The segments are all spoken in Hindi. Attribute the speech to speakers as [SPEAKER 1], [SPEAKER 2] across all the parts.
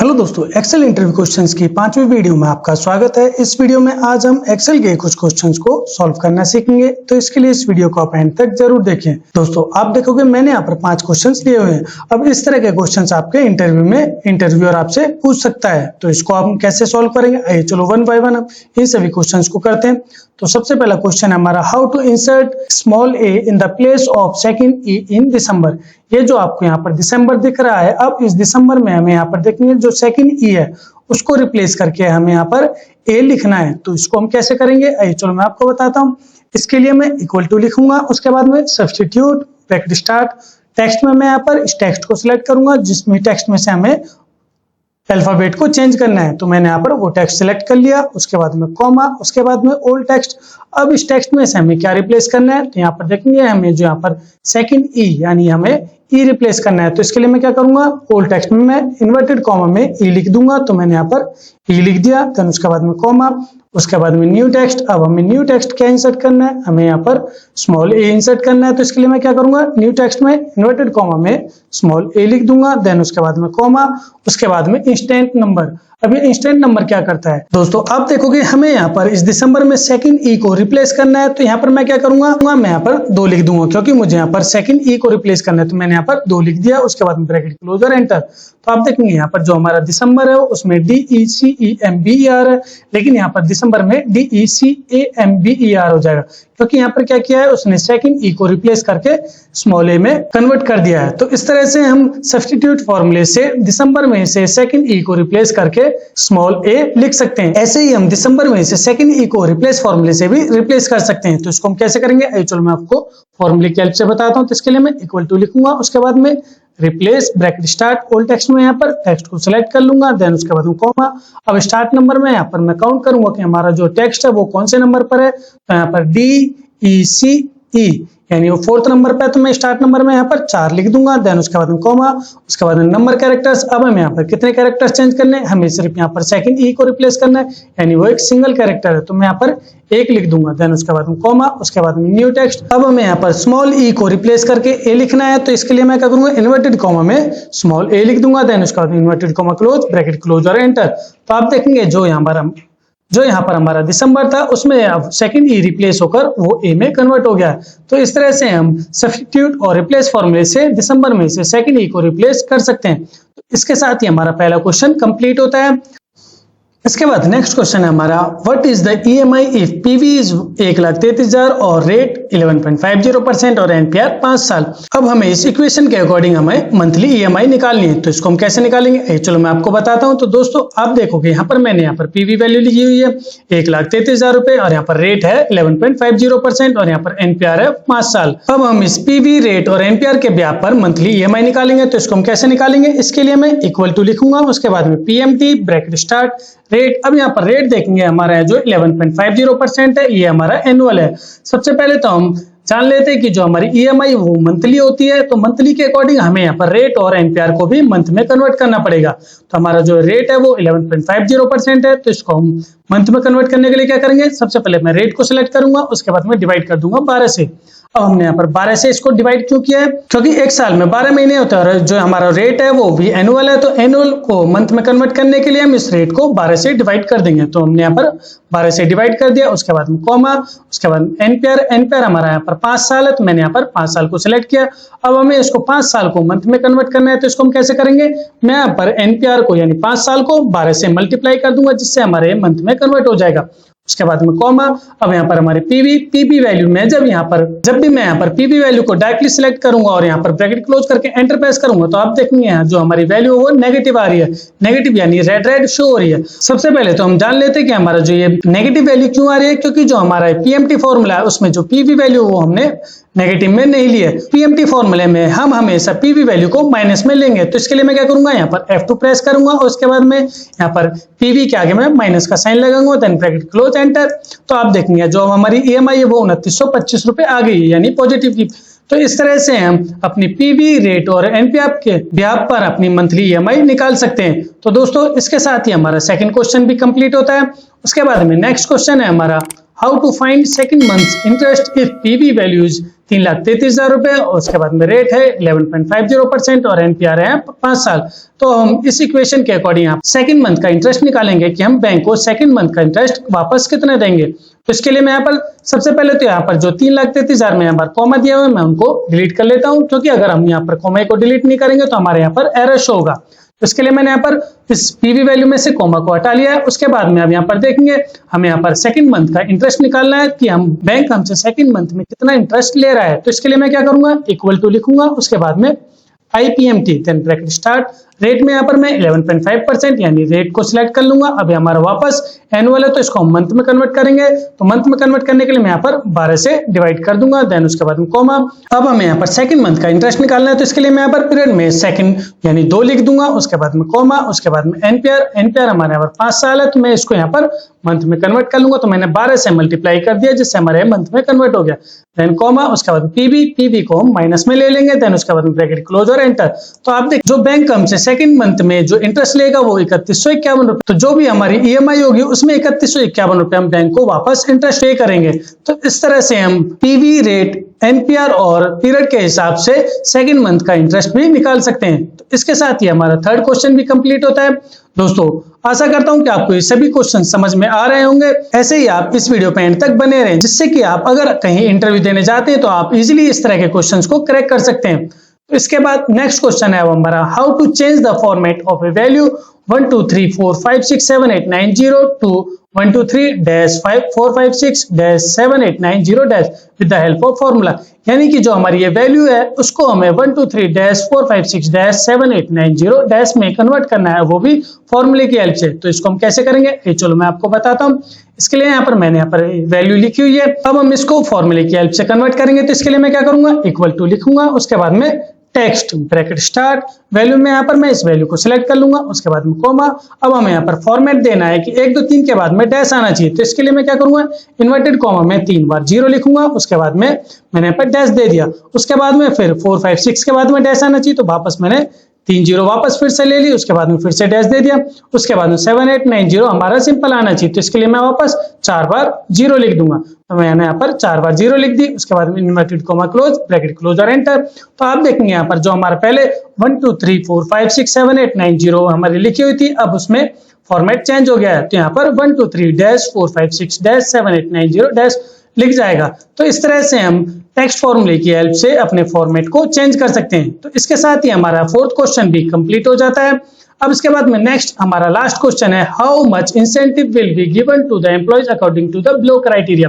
[SPEAKER 1] हेलो दोस्तों, एक्सेल इंटरव्यू क्वेश्चंस की 5वीं वीडियो में आपका स्वागत है। इस वीडियो में आज हम एक्सेल के कुछ क्वेश्चंस को सॉल्व करना सीखेंगे, तो इसके लिए इस वीडियो को आप एंड तक जरूर देखें। दोस्तों, आप देखोगे मैंने यहाँ पर 5 क्वेश्चंस दिए हुए हैं। अब इस तरह के क्वेश्चंस आपके इंटरव्यू में इंटरव्यूअर आपसे पूछ सकता है, तो इसको हम कैसे सॉल्व करेंगे, आइए चलो वन बाय वन हम इन सभी क्वेश्चंस को करते हैं। तो सबसे पहला क्वेश्चन है हमारा, how to insert small a in the place of second e in December. ये जो आपको यहाँ पर दिसंबर दिख रहा है, अब इस दिसंबर में हमें यहाँ पर देखेंगे जो सेकंड ई है उसको रिप्लेस करके हमें यहाँ पर ए लिखना है। तो इसको हम कैसे करेंगे, आइए चलो मैं आपको बताता हूँ। इसके लिए मैं इक्वल टू लिखूंगा, उसके बाद में सब्स्टिट्यूट ब्रैकेट स्टार्ट, टेक्स्ट में मैं यहाँ पर इस टेक्स्ट को सिलेक्ट करूंगा जिसमें टेक्स्ट में से हमें अल्फाबेट को चेंज करना है। तो मैंने यहाँ पर वो टेक्स्ट सिलेक्ट कर लिया, उसके बाद में कॉमा, उसके बाद में ओल्ड टेक्स्ट। अब इस टेक्स्ट में से हमें क्या रिप्लेस करना है, तो यहाँ पर देखेंगे हमें जो यहाँ पर सेकंड ई यानी हमें ई रिप्लेस करना है। तो इसके लिए मैं क्या करूंगा, ओल्ड टेक्स्ट में मैं इन्वर्टेड कॉमा में ई लिख दूंगा। तो मैंने यहाँ पर ई लिख दिया, देन उसके बाद में कॉमा, उसके बाद में न्यू टेक्स्ट। अब हमें न्यू टेक्स्ट क्या इंसर्ट करना है, हमें यहाँ पर स्मॉल ए इंसर्ट करना है। तो इसके लिए मैं क्या करूंगा, न्यू टेक्स्ट में इन्वर्टेड कॉमा में स्मॉल ए लिख दूंगा, देन उसके बाद में कॉमा, उसके बाद में इंस्टेंट नंबर। अब ये इंस्टेंट नंबर क्या करता है दोस्तों, आप देखोगे हमें यहाँ पर इस दिसंबर में सेकंड ई को रिप्लेस करना है। तो यहाँ पर मैं क्या करूंगा, मैं यहाँ पर 2 लिख दूंगा क्योंकि मुझे यहाँ पर सेकंड ई को रिप्लेस करना है। तो मैंने यहाँ पर 2 लिख दिया, उसके बाद में ब्रैकेट क्लोजर एंटर। तो आप देखेंगे यहाँ पर जो हमारा दिसंबर है उसमें DECEMBER है, लेकिन यहाँ पर दिसंबर में DECAMBER हो जाएगा क्योंकि यहाँ पर क्या किया है, उसने सेकंड ई को रिप्लेस करके स्मॉल ए में कन्वर्ट कर दिया है। तो इस तरह से हम सब्स्टिट्यूट फॉर्मूले से दिसंबर में से सेकंड ई को रिप्लेस करके स्मॉल ए लिख सकते हैं। ऐसे ही हम दिसंबर में से सेकंड ई को रिप्लेस फॉर्मूले से भी रिप्लेस कर सकते हैं। तो इसको हम कैसे करेंगे, चलो मैं आपको फॉर्मूले की हेल्प से बताता हूँ। तो इसके लिए मैं इक्वल टू लिखूंगा, उसके बाद में replace bracket start, old text में यहाँ पर टेक्स्ट को सिलेक्ट कर लूंगा, देन उसके बाद कॉमा। अब स्टार्ट नंबर में यहाँ पर मैं काउंट करूंगा कि हमारा जो टेक्स्ट है वो कौन से नंबर पर है। तो यहाँ पर DECE यानी वो 4th नंबर पे है, तो मैं स्टार्ट नंबर में यहाँ पर 4 लिख दूंगा, देन उसके बाद में कॉमा, उसके बाद में नंबर कैरेक्टर्स। अब हमें यहाँ पर कितने कैरेक्टर्स चेंज करने हैं, हमें सिर्फ यहाँ पर सेकंड ई को रिप्लेस करना है यानी वो एक सिंगल कैरेक्टर है। तो मैं यहाँ पर 1 लिख दूंगा, देन उसके बाद में कॉमा, उसके बाद में न्यू टेक्स्ट। अब हमें यहाँ पर स्मॉल ई को रिप्लेस करके ए लिखना है। तो इसके लिए मैं क्या करूंगा, इन्वर्टेड कॉमा में स्मॉल ए लिख दूंगा, देन उसके बाद inverted comma close bracket close और एंटर। तो आप देखेंगे जो यहाँ पर हमारा दिसंबर था उसमें अब सेकंड ई रिप्लेस होकर वो ए में कन्वर्ट हो गया। तो इस तरह से हम सब्स्टिट्यूट और रिप्लेस फॉर्मूले से दिसंबर में से सेकंड ई को रिप्लेस कर सकते हैं। तो इसके साथ ही हमारा पहला क्वेश्चन कंप्लीट होता है। इसके बाद नेक्स्ट क्वेश्चन है हमारा, what is the EMI if PV is 1,33,000 और रेट 11.50% और NPR 5 साल। अब हमें इस इक्वेशन के अकॉर्डिंग हमें मंथली EMI निकालनी है। तो इसको हम कैसे निकालेंगे, चलो मैं आपको बताता हूं। तो दोस्तों आप देखोगे यहाँ पर मैंने यहाँ पर PV वैल्यू लिखी हुई है 1,33,000 रुपए और यहाँ पर रेट है 11.50% और यहाँ पर NPR है 5 साल। अब हम इस PV रेट और NPR के ब्याज पर मंथली EMI निकालेंगे। तो इसको हम कैसे निकालेंगे, इसके लिए मैं इक्वल टू लिखूंगा, उसके बाद में PMT ब्रैकेट स्टार्ट रेट। अब यहाँ पर रेट देखेंगे हमारा है जो 11.50% है, ये हमारा एनुअल है। सबसे पहले तो हम जान लेते हैं कि जो हमारी EMI वो मंथली होती है, तो मंथली के अकॉर्डिंग हमें यहाँ पर रेट और NPR को भी मंथ में कन्वर्ट करना पड़ेगा। तो हमारा जो रेट है वो 11.50% है, तो इसको हम मंथ में कन्वर्ट करने के लिए क्या करेंगे, सबसे पहले मैं रेट को सिलेक्ट करूंगा, उसके बाद मैं डिवाइड कर दूंगा 12 से। अब हमने यहाँ पर 12 से इसको डिवाइड क्यों किया है, क्योंकि एक साल में 12 महीने होते हैं और जो हमारा रेट है वो भी एनुअल है। तो एनुअल को मंथ में कन्वर्ट करने के लिए हम इस रेट को 12 से डिवाइड कर देंगे। तो हमने यहाँ पर 12 से डिवाइड कर दिया, उसके बाद कॉमा, उसके बाद NPR हमारा यहाँ पर 5 साल है, तो मैंने यहाँ पर 5 साल को सिलेक्ट किया। अब हमें इसको 5 साल को मंथ में कन्वर्ट करना है। तो इसको हम कैसे करेंगे, मैं यहाँ पर NPR को यानी 5 साल को 12 से मल्टीप्लाई कर दूंगा जिससे हमारे मंथ में कन्वर्ट हो जाएगा। उसके बाद में कॉमा। अब यहाँ पर हमारे PV वैल्यू में जब भी मैं यहाँ पर PV वैल्यू को डायरेक्टली सिलेक्ट करूंगा और यहाँ पर ब्रैकेट क्लोज करके एंटर प्रेस करूंगा, तो आप देखेंगे यहाँ जो हमारी वैल्यू वो नेगेटिव आ रही है। नेगेटिव यानी रेड शो हो रही है। सबसे पहले तो हम जान लेते हैं कि हमारा जो ये नेगेटिव वैल्यू क्यों आ रही है, क्योंकि जो हमारा PMT फॉर्मूला है उसमें जो PV वैल्यू वो हमने नेगेटिव में नहीं ली है। PMT फॉर्मूले में हम हमेशा PV वैल्यू को माइनस में लेंगे। तो इसके लिए मैं क्या करूंगा, यहाँ पर F2 प्रेस करूंगा और उसके बाद में यहाँ पर PV के आगे मैं माइनस का साइन लगाऊंगा, देन ब्रैकेट क्लोज एंटर। तो आप देखेंगे जो हमारी EMI है वो 2925 रुपए आ गई है यानी पॉजिटिव की। तो इस तरह से हम अपनी PV रेट और NPR के ब्याज पर अपनी मंथली EMI निकाल सकते हैं। तो दोस्तों इसके साथ ही हमारा सेकंड क्वेश्चन भी कंप्लीट होता है। उसके बाद में नेक्स्ट क्वेश्चन है हमारा, how to find second months interest if PV value is 3,33,000 रुपए, और उसके बाद में रेट है 11.50% और एनपीआर है 5 साल। तो हम इस इक्वेशन के अकॉर्डिंग आप सेकंड मंथ का इंटरेस्ट निकालेंगे कि हम बैंक को सेकंड मंथ का इंटरेस्ट वापस कितना देंगे। तो इसके लिए मैं यहाँ पर सबसे पहले तो यहाँ पर जो 3,33,000 में यहाँ पर कॉमा दिया हुआ है मैं उनको डिलीट कर लेता हूँ, क्योंकि अगर हम यहाँ पर कॉमा को डिलीट नहीं करेंगे तो हमारे यहाँ पर एरर शो होगा। तो इसके लिए मैंने यहाँ पर इस पीवी वैल्यू में से कॉमा को हटा लिया है। उसके बाद में अब यहाँ पर देखेंगे हमें यहाँ पर सेकंड मंथ का इंटरेस्ट निकालना है कि हम बैंक हमसे सेकंड मंथ में कितना इंटरेस्ट ले रहा है। तो इसके लिए मैं क्या करूंगा, इक्वल टू लिखूंगा, उसके बाद में IPMT then bracket start, rate में यहाँ पर मैं 11.5% यानी रेट को सिलेक्ट कर लूंगा। अब हमारा वापस एनुअल है तो इसको हम मंथ में कन्वर्ट करेंगे। तो मंथ में कन्वर्ट करने के लिए मैं यहाँ पर 12 से डिवाइड कर दूंगा, देन उसके बाद में कॉमा। अब हमें यहाँ पर सेकंड मंथ का इंटरेस्ट निकालना है, तो इसके लिए मैं यहाँ पर पीरियड में सेकंड यानी 2 लिख दूंगा, उसके बाद में कॉमा, उसके बाद में एनपीआर हमारे यहाँ पर 5 साल है तो मैं इसको यहाँ पर मंथ में कन्वर्ट कर लूंगा। तो मैंने 12 से मल्टीप्लाई कर दिया जिससे हमारे मंथ में कन्वर्ट हो गया, देन कॉमा, उसके बाद पीवी को हम माइनस में ले लेंगे, देन उसके बाद में ब्रैकेट क्लोज और एंटर। तो आप देख जो बैंक हमसे सेकंड मंथ में जो इंटरेस्ट लेगा वो 3151 रुपए, तो जो भी हमारी ईएमआई होगी उसमें 3151 रुपए हम बैंक को वापस इंटरेस्ट पे करेंगे। तो इस तरह से हम पीवी, रेट, एनपीआर और पीरियड के हिसाब से सेकंड मंथ का इंटरेस्ट भी निकाल सकते हैं। तो इसके साथ ही हमारा थर्ड क्वेश्चन भी कंप्लीट होता है। दोस्तों आशा करता हूं कि आपको ये सभी क्वेश्चन समझ में आ रहे होंगे। ऐसे ही आप इस वीडियो पे एंड तक बने रहें, जिससे कि आप अगर कहीं इंटरव्यू देने जाते हैं तो आप इजीली इस तरह के क्वेश्चंस को क्रैक कर सकते हैं। तो इसके बाद नेक्स्ट क्वेश्चन है वो हमारा, how to change the format of a value 1 2 3 4 5 6 7 8 9 0 to 1 2 3 5 4 5 6 7 8 9 0 with the help of formula. यानी कि जो हमारी ये वैल्यू है उसको हमें 1 2 3 4 5 6 7 8 9 0 में कन्वर्ट करना है, वो भी फॉर्मूले की हेल्प से। तो इसको हम कैसे करेंगे ये चलो मैं आपको बताता हूँ। इसके लिए यहाँ पर मैंने यहाँ पर वैल्यू लिखी हुई है, अब हम इसको फॉर्मूले की हेल्प से कन्वर्ट करेंगे। तो इसके लिए मैं क्या करूंगा, इक्वल टू लिखूंगा, उसके बाद में टेक्स्ट ब्रैकेट स्टार्ट, वैल्यू में यहाँ पर मैं इस वैल्यू को सिलेक्ट कर लूंगा, उसके बाद में कॉमा। अब हमें यहाँ पर फॉर्मेट देना है कि 1 2 3 के बाद में डैश आना चाहिए। तो इसके लिए मैं क्या करूंगा, इन्वर्टेड कॉमा में 3 बार 0 लिखूंगा, उसके बाद में मैंने यहाँ पर डैश दे दिया, उसके बाद में फिर 4 5 6 के बाद में डैश आना चाहिए। तो वापस मैंने 3 0 वापस फिर से ले ली, उसके बाद में फिर से डैश दे दिया, उसके बाद में 7 8 9 0 हमारा सिंपल आना चाहिए। तो इसके लिए मैं वापस 4 बार 0 लिख दूंगा। तो मैंने यहाँ पर 4 बार 0 लिख दी, उसके बाद में inverted comma close bracket close और एंटर। तो आप देखेंगे यहाँ पर जो हमारे पहले 1 2 3 4 5 6 7 8 9 0 हमारी लिखी हुई थी, अब उसमें फॉर्मेट चेंज हो गया है। तो यहाँ पर 1 2 3 4 5 6 7 8 9 0 लिख जाएगा। तो इस तरह से हम टेक्स्ट फॉर्मूले की हेल्प से अपने फॉर्मेट को चेंज कर सकते हैं। तो इसके साथ ही हमारा फोर्थ क्वेश्चन भी कंप्लीट हो जाता है। अब इसके बाद में नेक्स्ट हमारा लास्ट क्वेश्चन है, how much incentive will be given to the employees according to the below criteria.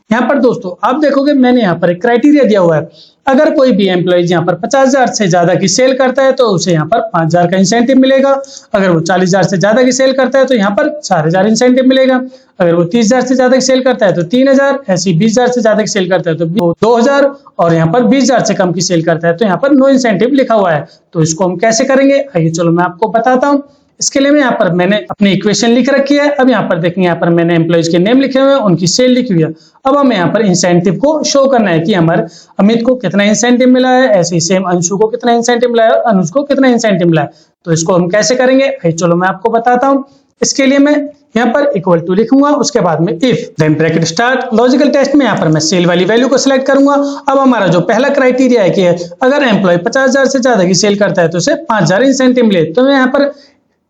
[SPEAKER 1] यहाँ पर दोस्तों आप देखोगे मैंने यहाँ पर एक क्राइटेरिया दिया हुआ है, अगर कोई भी एम्प्लॉय यहाँ पर 50,000 से ज्यादा की सेल करता है तो उसे यहाँ पर 5,000 का इंसेंटिव मिलेगा, अगर वो 40,000 से ज्यादा की सेल करता है तो यहाँ पर 4,000 इंसेंटिव मिलेगा, अगर वो 30,000 से ज्यादा की सेल करता है तो 3,000, ऐसी 20,000 से ज्यादा की सेल करता है तो 2,000, और यहाँ पर 20,000 से कम की सेल करता है तो यहाँ पर नो इंसेंटिव लिखा हुआ है। तो इसको हम कैसे करेंगे आइए चलो मैं आपको बताता हूँ। इसके लिए मैं यहाँ पर मैंने अपनी इक्वेशन लिख रखी है। अब यहाँ पर देखेंगे यहाँ पर मैंने एम्प्लॉइज के नेम लिखे हुए हैं, उनकी सेल लिखी हुई है। अब हमें यहाँ पर इंसेंटिव को शो करना है कि हमारे अमित को कितना इंसेंटिव मिला है, ऐसे ही सेम अंशु को कितना इंसेंटिव मिला है और अनुज को कितना इंसेंटिव मिला है। तो इसको हम कैसे करेंगे आइए चलो मैं आपको बताता हूँ। इसके लिए मैं यहाँ पर इक्वल टू लिखूंगा, उसके बाद में if then bracket start, logical test में यहाँ पर मैं सेल वाली वैल्यू को सिलेक्ट करूंगा। अब हमारा जो पहला क्राइटेरिया है कि अगर एम्प्लॉय 50,000 से ज्यादा की सेल करता है तो उसे 5,000 इंसेंटिव मिले। तो मैं यहाँ पर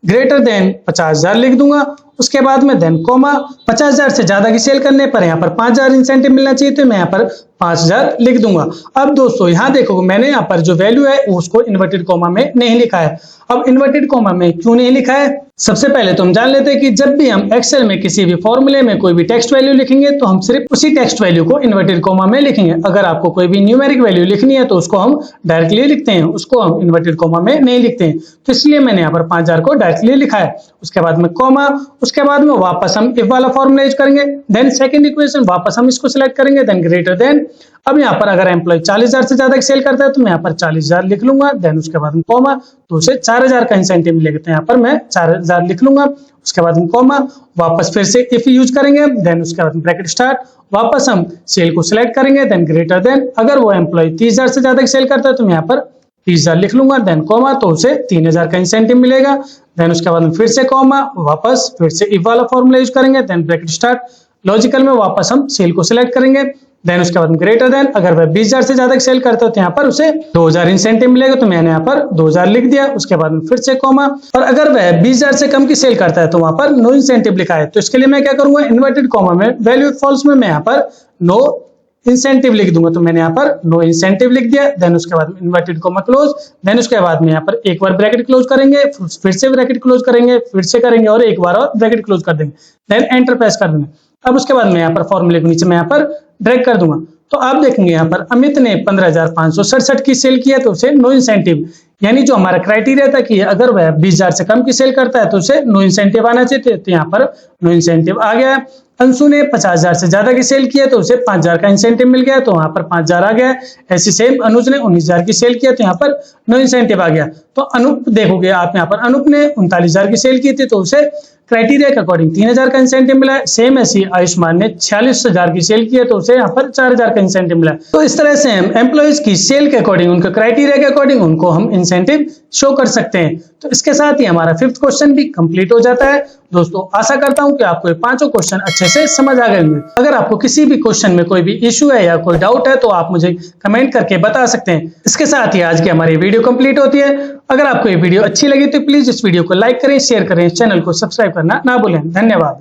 [SPEAKER 1] ग्रेटर देन 50,000 लिख दूंगा, उसके बाद में देन कॉमा, 50,000 से ज्यादा की सेल करने पर यहाँ पर 5,000 इंसेंटिव मिलना चाहिए तो मैं यहाँ पर 5,000 लिख दूंगा। अब दोस्तों यहाँ देखो मैंने यहाँ पर जो वैल्यू है उसको इन्वर्टेड कॉमा में नहीं लिखा है। अब इन्वर्टेड कॉमा में क्यों नहीं लिखा है, सबसे पहले तो हम जान लेते हैं कि जब भी हम एक्सेल में किसी भी फॉर्मूले में कोई भी टेक्स्ट वैल्यू लिखेंगे तो हम सिर्फ उसी टेक्स्ट वैल्यू को इन्वर्टेड कॉमा में लिखेंगे। अगर आपको कोई भी न्यूमेरिक वैल्यू लिखनी है तो उसको हम डायरेक्टली लिखते हैं, उसको हम इन्वर्टेड कॉमा में नहीं लिखते हैं। तो इसलिए मैंने यहाँ पर 5,000 को डायरेक्टली लिखा है, उसके बाद में कॉमा, उसके बाद में वापस हम इफ वाला फॉर्मूला यूज करेंगे, देन सेकंड इक्वेशन वापस हम इसको सिलेक्ट करेंगे, देन ग्रेटर देन। अब यहाँ पर अगर एम्प्लॉय 40,000 से ज्यादा सेल करता है तो मैं यहाँ पर 40,000 लिख लूंगा, देन उसके बाद में कॉमा, तो उसे 4,000 का इंसेंटिव मिलेगा तो यहाँ पर मैं 4,000 लिख लूंगा, उसके बाद में कॉमा, वापस फिर से इफ यूज करेंगे, देन उसके बाद ब्रैकेट स्टार्ट, वापस हम सेल को सिलेक्ट करेंगे, देन ग्रेटर देन। अगर वो एम्प्लॉय 30,000 से ज्यादा सेल करता है तो मैं यहाँ पर 30,000 लिख लूंगा, देन कॉमा, तो उसे 3,000 का इंसेंटिव मिलेगा, देन उसके बाद में फिर से कॉमा, वापस फिर से इफ वाला फॉर्मूला यूज करेंगे, देन ब्रैकेट स्टार्ट, लॉजिकल में वापस हम सेल को सिलेक्ट करेंगे, देन उसके बाद ग्रेटर देन, अगर वह 20,000 से ज्यादा सेल करता है तो यहाँ पर उसे 2,000 इंसेंटिव मिलेगा, तो मैंने यहाँ पर 2,000 लिख दिया। उसके बाद में फिर से कॉमा, और अगर वह 20,000 से कम की सेल करता है तो वहां पर नो इंसेंटिव लिखा है, तो इसके लिए मैं क्या करूंगा, इन्वर्टेड कॉमा में वैल्यू फॉल्स में मैं यहाँ पर नो इंसेंटिव लिख दूंगा, तो मैंने यहाँ पर नो इंसेंटिव लिख दिया। देन उसके बाद इन्वर्टेड कॉमा क्लोज, देन उसके बाद में यहाँ पर एक बार ब्रैकेट क्लोज करेंगे, फिर से ब्रैकेट क्लोज करेंगे, फिर से करेंगे और एक बार और ब्रैकेट क्लोज कर देंगे, देन एंटर प्रेस कर देंगे। अब उसके बाद मैं यहाँ पर फॉर्मूले के नीचे मैं यहाँ पर ड्रैग कर दूंगा, तो आप देखेंगे यहाँ पर अमित ने 15,567 की सेल किया तो उसे नो इंसेंटिव, यानी जो हमारा क्राइटेरिया था कि अगर वह 20,000 से कम की सेल करता है तो उसे नो इंसेंटिव आना चाहिए, तो यहाँ पर नो इंसेंटिव आ गया। अंशु ने 50,000 से ज्यादा की सेल किया तो उसे 5,000 का इंसेंटिव मिल गया, तो वहां पर 5,000 आ गया। ऐसी सेम अनुज ने 19,000 की सेल किया तो यहाँ पर नो इंसेंटिव आ गया। तो अनूप देखोगे आप यहाँ पर अनूप ने 39,000 की सेल की थी तो उसे क्राइटेरिया के अकॉर्डिंग 3,000 का इंसेंटिव मिला है। सेम ऐसी आयुष्मान ने 46,000 की सेल की है तो उसे यहाँ पर 4,000 का इंसेंटिव मिला है। तो इस तरह से हम एम्प्लॉइज की सेल के अकॉर्डिंग, उनके क्राइटेरिया के अकॉर्डिंग उनको हम इंसेंटिव शो कर सकते हैं। तो इसके साथ ही हमारा 5th क्वेश्चन भी कंप्लीट हो जाता है। दोस्तों आशा करता हूं कि आपको ये पांचों क्वेश्चन अच्छे से समझ आ गए होंगे। अगर आपको किसी भी क्वेश्चन में कोई भी इश्यू है या कोई डाउट है तो आप मुझे कमेंट करके बता सकते हैं। इसके साथ ही आज की हमारी वीडियो कंप्लीट होती है। अगर आपको ये वीडियो अच्छी लगी तो प्लीज इस वीडियो को लाइक करें, शेयर करें, चैनल को सब्सक्राइब करना ना भूलें। धन्यवाद।